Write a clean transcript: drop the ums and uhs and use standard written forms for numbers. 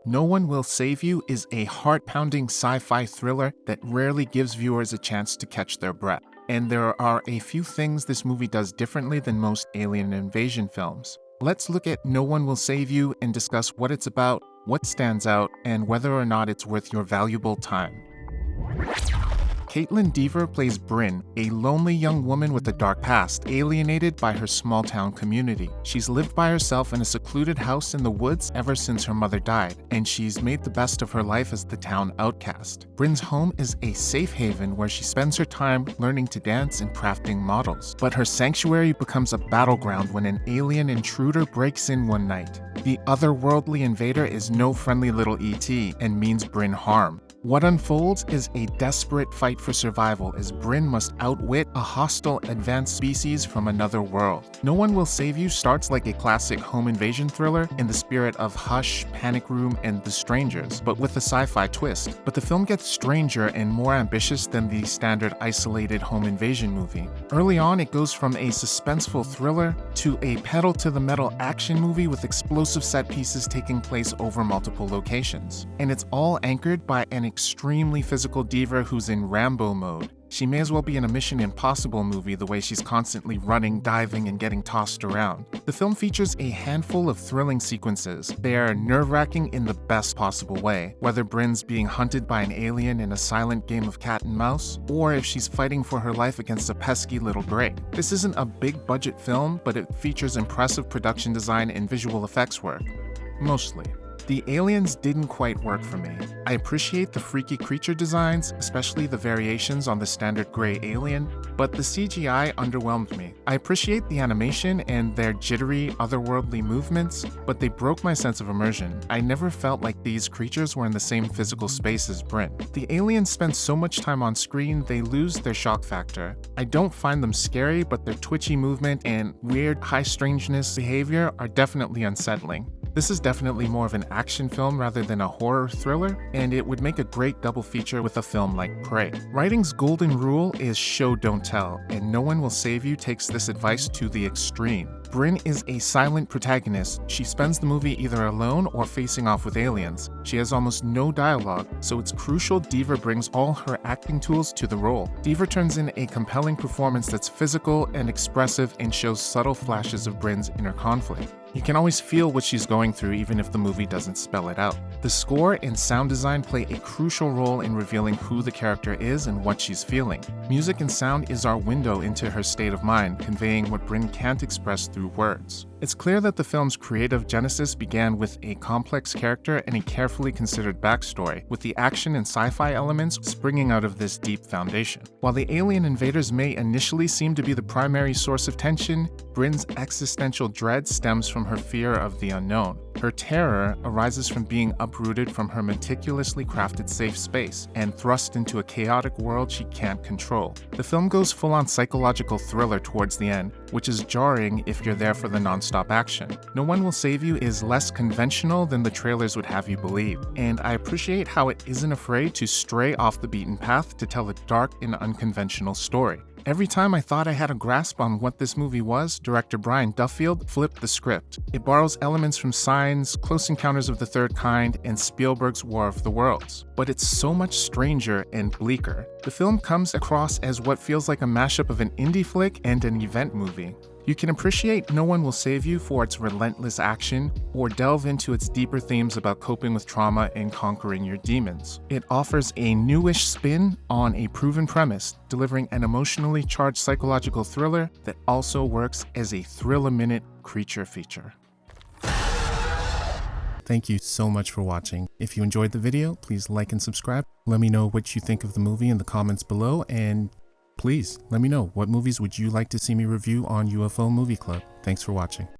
No One Will Save You is a heart-pounding sci-fi thriller that rarely gives viewers a chance to catch their breath. And there are a few things this movie does differently than most alien invasion films. Let's look at No One Will Save You and discuss what it's about, what stands out, and whether or not it's worth your valuable time. Kaitlyn Dever plays Bryn, a lonely young woman with a dark past, alienated by her small-town community. She's lived by herself in a secluded house in the woods ever since her mother died, and she's made the best of her life as the town outcast. Bryn's home is a safe haven where she spends her time learning to dance and crafting models. But her sanctuary becomes a battleground when an alien intruder breaks in one night. The otherworldly invader is no friendly little ET and means Bryn harm. What unfolds is a desperate fight for survival as Bryn must outwit a hostile advanced species from another world. No One Will Save You starts like a classic home invasion thriller in the spirit of Hush, Panic Room, and The Strangers, but with a sci-fi twist. But the film gets stranger and more ambitious than the standard isolated home invasion movie. Early on, it goes from a suspenseful thriller to a pedal-to-the-metal action movie with explosive set pieces taking place over multiple locations. And it's all anchored by an extremely physical Dever who's in Rambo mode. She may as well be in a Mission Impossible movie the way she's constantly running, diving, and getting tossed around. The film features a handful of thrilling sequences. They are nerve-wracking in the best possible way, whether Bryn's being hunted by an alien in a silent game of cat and mouse, or if she's fighting for her life against a pesky little grey. This isn't a big-budget film, but it features impressive production design and visual effects work. Mostly. The aliens didn't quite work for me. I appreciate the freaky creature designs, especially the variations on the standard gray alien, but the CGI underwhelmed me. I appreciate the animation and their jittery, otherworldly movements, but they broke my sense of immersion. I never felt like these creatures were in the same physical space as Bryn. The aliens spend so much time on screen, they lose their shock factor. I don't find them scary, but their twitchy movement and weird, high strangeness behavior are definitely unsettling. This is definitely more of an action film rather than a horror thriller, and it would make a great double feature with a film like Prey. Writing's golden rule is show don't tell, and No One Will Save You takes this advice to the extreme. Bryn is a silent protagonist. She spends the movie either alone or facing off with aliens. She has almost no dialogue, so it's crucial Dever brings all her acting tools to the role. Dever turns in a compelling performance that's physical and expressive and shows subtle flashes of Bryn's inner conflict. You can always feel what she's going through even if the movie doesn't spell it out. The score and sound design play a crucial role in revealing who the character is and what she's feeling. Music and sound is our window into her state of mind, conveying what Bryn can't express through words. It's clear that the film's creative genesis began with a complex character and a carefully considered backstory, with the action and sci-fi elements springing out of this deep foundation. While the alien invaders may initially seem to be the primary source of tension, Bryn's existential dread stems from her fear of the unknown. Her terror arises from being uprooted from her meticulously crafted safe space and thrust into a chaotic world she can't control. The film goes full-on psychological thriller towards the end, which is jarring if you're there for the non-stop action. No One Will Save You is less conventional than the trailers would have you believe, and I appreciate how it isn't afraid to stray off the beaten path to tell a dark and unconventional story. Every time I thought I had a grasp on what this movie was, director Brian Duffield flipped the script. It borrows elements from Signs, Close Encounters of the Third Kind, and Spielberg's War of the Worlds. But it's so much stranger and bleaker. The film comes across as what feels like a mashup of an indie flick and an event movie. You can appreciate No One Will Save You for its relentless action, or delve into its deeper themes about coping with trauma and conquering your demons. It offers a newish spin on a proven premise, delivering an emotionally charged psychological thriller that also works as a thrill-a-minute creature feature. Thank you so much for watching. If you enjoyed the video, please like and subscribe. Let me know what you think of the movie in the comments below, and please let me know what movies would you like to see me review on UFO Movie Club. Thanks for watching.